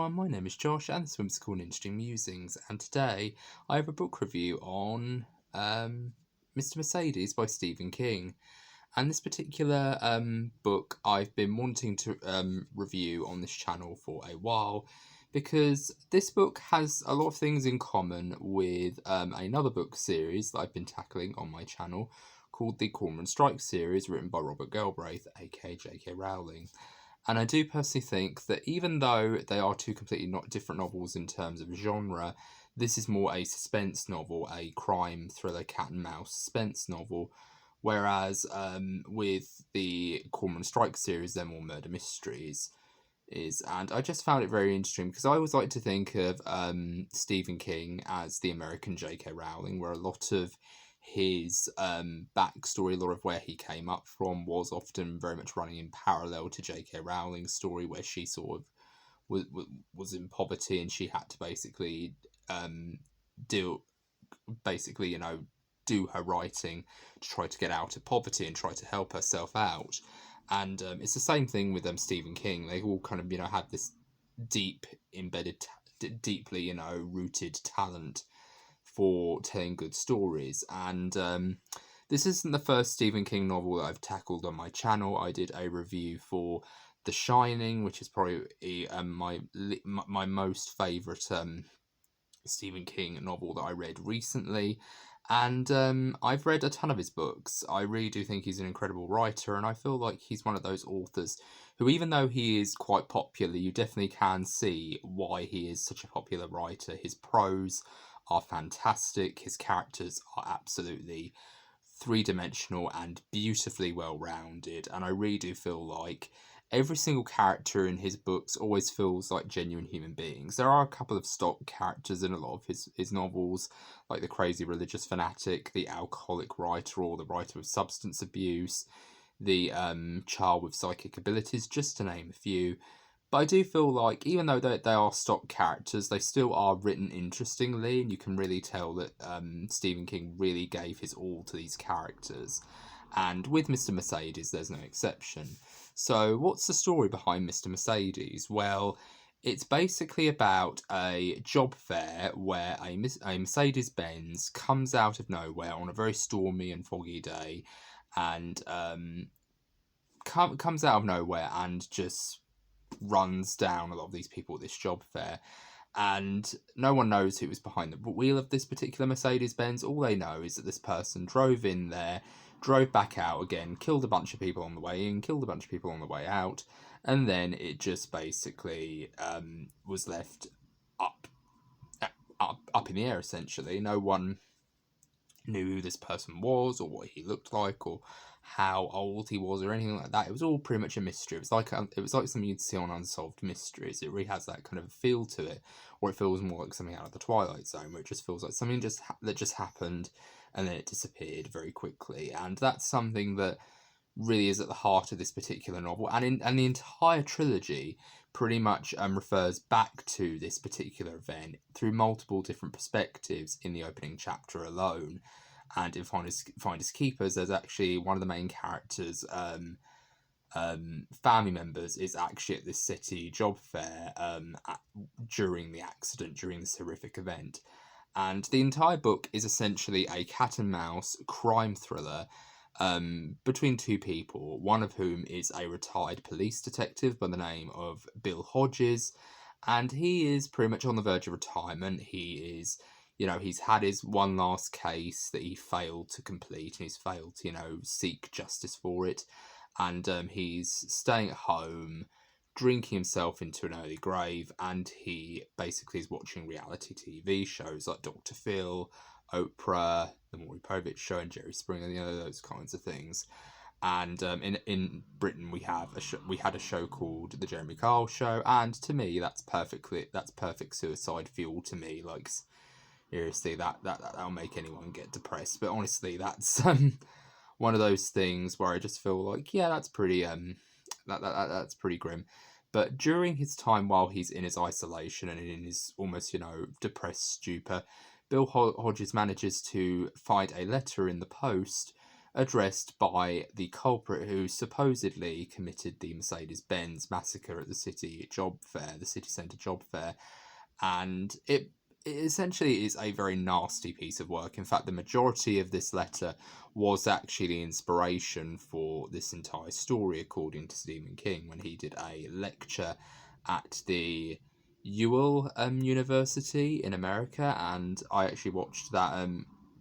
everyone, my name is Josh and this is called Interesting Musings, and today I have a book review on Mr Mercedes by Stephen King. And this particular book I've been wanting to review on this channel for a while, because this book has a lot of things in common with another book series that I've been tackling on my channel called the Cormoran Strike series, written by Robert Galbraith, aka J.K. Rowling. And I do personally think that even though they are two completely different novels in terms of genre, this is more a suspense novel, a crime thriller, cat and mouse suspense novel, whereas with the Cormoran Strike series, they're more murder mysteries. And I just found it very interesting because I always like to think of Stephen King as the American J.K. Rowling, where a lot of his backstory, a lot of where he came up from, was often very much running in parallel to J.K. Rowling's story, where she sort of was in poverty and she had to basically do her writing to try to get out of poverty and try to help herself out. And it's the same thing with Stephen King. They all kind of have this deeply rooted talent for telling good stories. And this isn't the first Stephen King novel that I've tackled on my channel. I did a review for The Shining, which is probably my most favourite Stephen King novel that I read recently. And I've read a ton of his books. I really do think he's an incredible writer, and I feel like he's one of those authors who, even though he is quite popular, you definitely can see why he is such a popular writer. His prose are fantastic. His characters are absolutely three-dimensional and beautifully well-rounded, and I really do feel like every single character in his books always feels like genuine human beings. There are a couple of stock characters in a lot of his novels, like the crazy religious fanatic, the alcoholic writer, or the writer with substance abuse, the child with psychic abilities, just to name a few. But I do feel like, even though they are stock characters, they still are written interestingly, and you can really tell that Stephen King really gave his all to these characters. And with Mr. Mercedes, there's no exception. So what's the story behind Mr. Mercedes? Well, it's basically about a job fair where a Mercedes-Benz comes out of nowhere on a very stormy and foggy day, and comes out of nowhere and just runs down a lot of these people at this job fair, and no one knows who was behind the wheel of this particular Mercedes-Benz. All they know is that this person drove in there, drove back out again, killed a bunch of people on the way in, killed a bunch of people on the way out, and then it just basically was left up in the air, essentially. No one knew who this person was, or what he looked like, or how old he was, or anything like that. It was all pretty much a mystery. It was like something you'd see on Unsolved Mysteries. It really has that kind of feel to it, or it feels more like something out of the Twilight Zone, where it just feels like something that just happened and then it disappeared very quickly. And that's something that really is at the heart of this particular novel, and the entire trilogy pretty much refers back to this particular event through multiple different perspectives in the opening chapter alone. And in Finders Keepers, there's actually one of the main characters' family members is actually at this city job fair during the accident, during this horrific event. And the entire book is essentially a cat and mouse crime thriller between two people, one of whom is a retired police detective by the name of Bill Hodges, and he is pretty much on the verge of retirement. He is, he's had his one last case that he failed to complete, and he's failed to, seek justice for it, and he's staying at home, drinking himself into an early grave, and he basically is watching reality TV shows like Dr. Phil, Oprah, The Maury Povich Show, and Jerry Springer, those kinds of things. And in Britain we had a show called The Jeremy Kyle Show, and to me that's perfect suicide fuel to me. Like, seriously, that'll make anyone get depressed. But honestly, that's one of those things where I just feel like, yeah, that's pretty that's pretty grim. But during his time while he's in his isolation and in his almost depressed stupor, Bill Hodges manages to find a letter in the post addressed by the culprit who supposedly committed the Mercedes-Benz massacre at the city centre job fair. And it essentially is a very nasty piece of work. In fact, the majority of this letter was actually the inspiration for this entire story, according to Stephen King, when he did a lecture at the Ewell University in America. And I actually watched that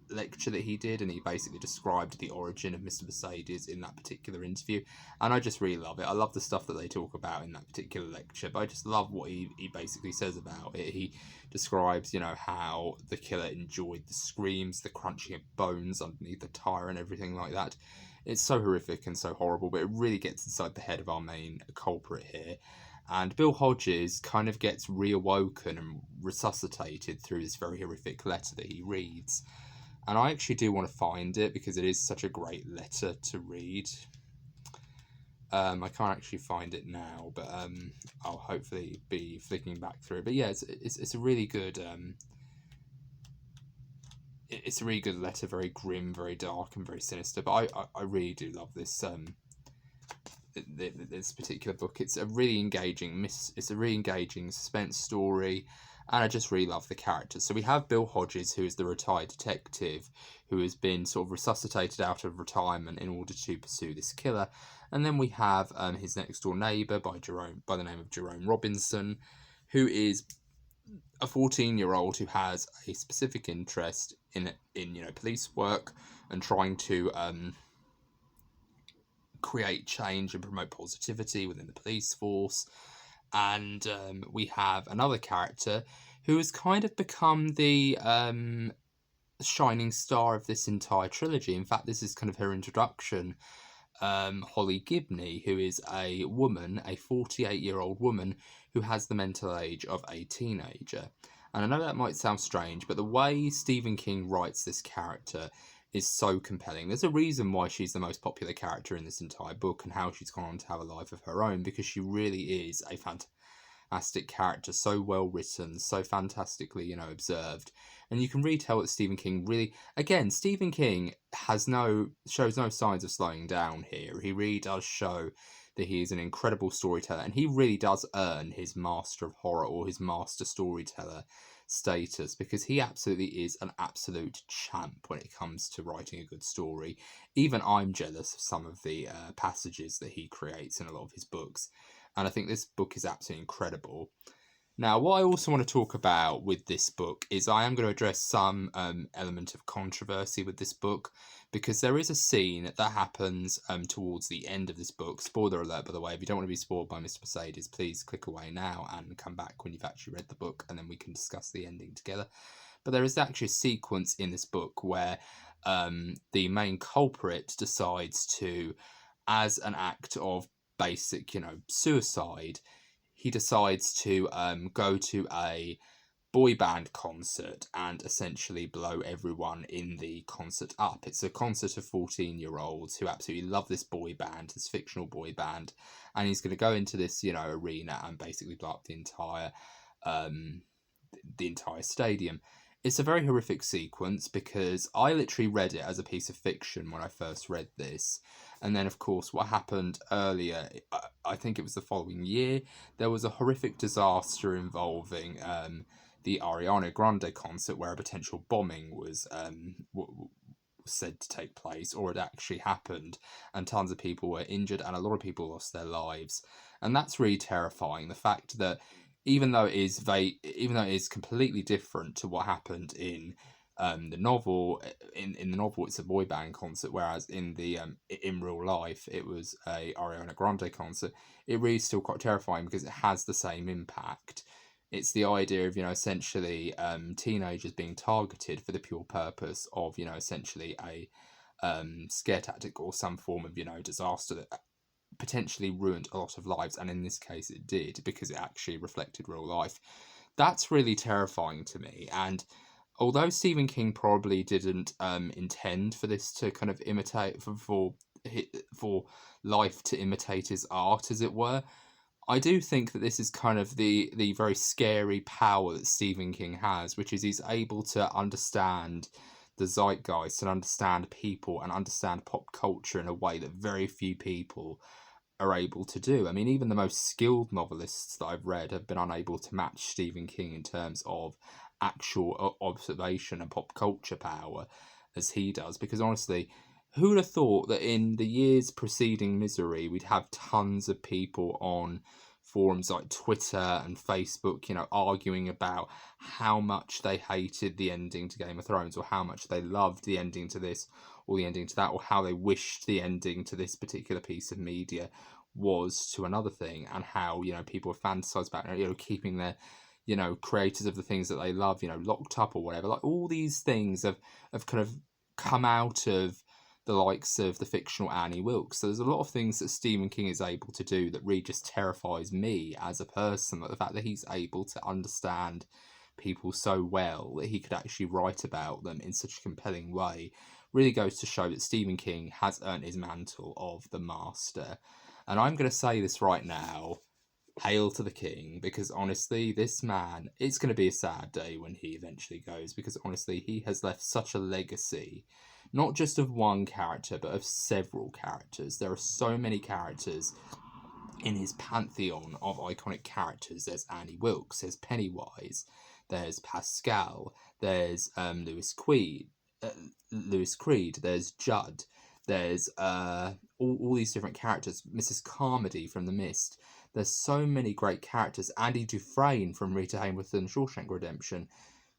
lecture that he did, and he basically described the origin of Mr. Mercedes in that particular interview, and I just really love it. I love the stuff that they talk about in that particular lecture, but I just love what he basically says about it. He describes, how the killer enjoyed the screams, the crunching of bones underneath the tire and everything like that. It's so horrific and so horrible, but it really gets inside the head of our main culprit here. And Bill Hodges kind of gets reawoken and resuscitated through this very horrific letter that he reads. And I actually do want to find it because it is such a great letter to read. I can't actually find it now, but I'll hopefully be flicking back through it. But yeah, it's a really good it's a really good letter, very grim, very dark, and very sinister. But I really do love this this particular book. It's a really engaging suspense story. And I just really love the characters. So we have Bill Hodges, who is the retired detective who has been sort of resuscitated out of retirement in order to pursue this killer. And then we have his next door neighbour by the name of Jerome Robinson, who is a 14-year-old who has a specific interest in police work and trying to create change and promote positivity within the police force. And we have another character who has kind of become the shining star of this entire trilogy. In fact, this is kind of her introduction. Holly Gibney, who is a woman, a 48-year-old woman, who has the mental age of a teenager. And I know that might sound strange, but the way Stephen King writes this character is so compelling. There's a reason why she's the most popular character in this entire book and how she's gone on to have a life of her own, because she really is a fantastic character, so well written, so fantastically, observed. And you can really tell that Stephen King Stephen King shows no signs of slowing down here. He really does show that he is an incredible storyteller, and he really does earn his master of horror or his master storyteller status, because he absolutely is an absolute champ when it comes to writing a good story. Even I'm jealous of some of the passages that he creates in a lot of his books, and I think this book is absolutely incredible. Now, what I also want to talk about with this book is I am going to address some element of controversy with this book, because there is a scene that happens towards the end of this book. Spoiler alert, by the way. If you don't want to be spoiled by Mr. Mercedes, please click away now and come back when you've actually read the book, and then we can discuss the ending together. But there is actually a sequence in this book where the main culprit decides to, as an act of basic, suicide, he decides to go to a boy band concert and essentially blow everyone in the concert up. It's a concert of 14-year-olds who absolutely love this boy band, this fictional boy band, and he's going to go into this, arena and basically blow up the entire stadium. It's a very horrific sequence because I literally read it as a piece of fiction when I first read this. And then, of course, what happened earlier, I think it was the following year, there was a horrific disaster involving the Ariana Grande concert where a potential bombing was said to take place, or it actually happened, and tons of people were injured and a lot of people lost their lives. And that's really terrifying. The fact that even though it is completely different to what happened in the novel, in the novel it's a boy band concert, whereas in real life it was a Ariana Grande concert. It really is still quite terrifying because it has the same impact. It's the idea of essentially teenagers being targeted for the pure purpose of essentially a scare tactic or some form of disaster that potentially ruined a lot of lives, and in this case it did, because it actually reflected real life. That's really terrifying to me. And although Stephen King probably didn't intend for this to kind of imitate for life to imitate his art, as it were, I do think that this is kind of the very scary power that Stephen King has, which is he's able to understand the zeitgeist and understand people and understand pop culture in a way that very few people are able to do. I mean, even the most skilled novelists that I've read have been unable to match Stephen King in terms of actual observation and pop culture power as he does. Because honestly, who would have thought that in the years preceding Misery, we'd have tons of people on forums like Twitter and Facebook, arguing about how much they hated the ending to Game of Thrones, or how much they loved the ending to this or the ending to that, or how they wished the ending to this particular piece of media was to another thing, and how people fantasize about keeping their creators of the things that they love locked up or whatever. Like, all these things have kind of come out of the likes of the fictional Annie Wilkes. So there's a lot of things that Stephen King is able to do that really just terrifies me as a person. Like the fact that he's able to understand people so well that he could actually write about them in such a compelling way really goes to show that Stephen King has earned his mantle of the master. And I'm going to say this right now, hail to the king, because honestly, this man, it's going to be a sad day when he eventually goes, because honestly, he has left such a legacy, not just of one character, but of several characters. There are so many characters in his pantheon of iconic characters. There's Annie Wilkes, there's Pennywise, there's Pascal, there's Lewis Creed, there's Judd, there's all these different characters, Mrs. Carmody from The Mist. There's so many great characters. Andy Dufresne from Rita Hayworth and Shawshank Redemption.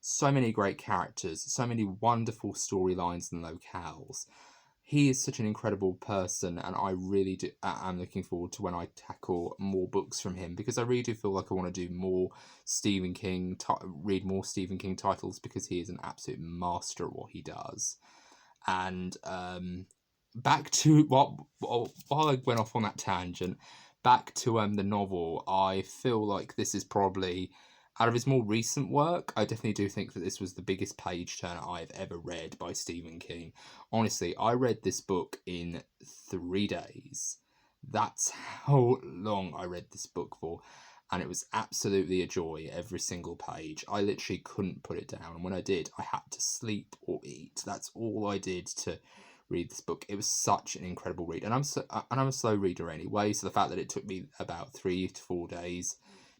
So many great characters, so many wonderful storylines and locales. He is such an incredible person, and I really am looking forward to when I tackle more books from him, because I really do feel like I want to do more Stephen King, read more Stephen King titles, because he is an absolute master at what he does. And back to while I went off on that tangent, back to the novel, I feel like this is probably, out of his more recent work, I definitely do think that this was the biggest page turner I've ever read by Stephen King. Honestly, I read this book in 3 days. That's how long I read this book for. And it was absolutely a joy every single page. I literally couldn't put it down. And when I did, I had to sleep or eat. That's all I did to read this book. It was such an incredible read. And I'm a slow reader anyway, so the fact that it took me about 3 to 4 days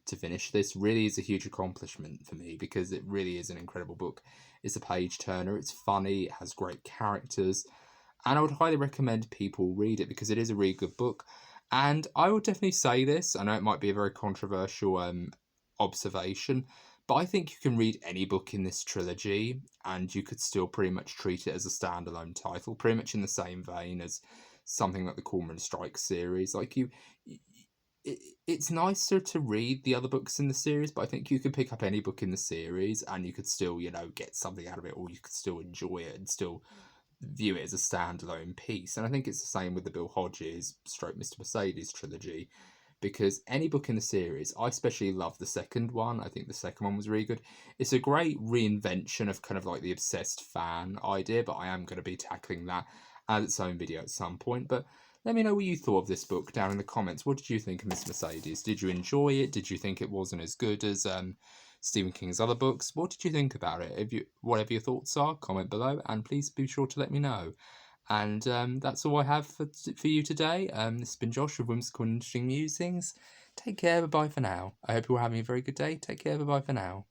to finish this really is a huge accomplishment for me, because it really is an incredible book. It's a page turner, it's funny, it has great characters, and I would highly recommend people read it, because it is a really good book. And I would definitely say this, I know it might be a very controversial observation, but I think you can read any book in this trilogy and you could still pretty much treat it as a standalone title, pretty much in the same vein as something like the Cormoran Strike series. Like, it's nicer to read the other books in the series, but I think you could pick up any book in the series and you could still, get something out of it, or you could still enjoy it and still view it as a standalone piece. And I think it's the same with the Bill Hodges stroke Mr Mercedes trilogy, because any book in the series, I especially love the second one. I think the second one was really good. It's a great reinvention of kind of like the obsessed fan idea, but I am going to be tackling that as its own video at some point. But let me know what you thought of this book down in the comments. What did you think of Miss Mercedes? Did you enjoy it? Did you think it wasn't as good as Stephen King's other books? What did you think about it? Whatever your thoughts are, comment below, and please be sure to let me know. And that's all I have for you today. This has been Josh with Whimsical and Interesting Musings. Take care, bye-bye for now. I hope you're having a very good day. Take care, bye-bye for now.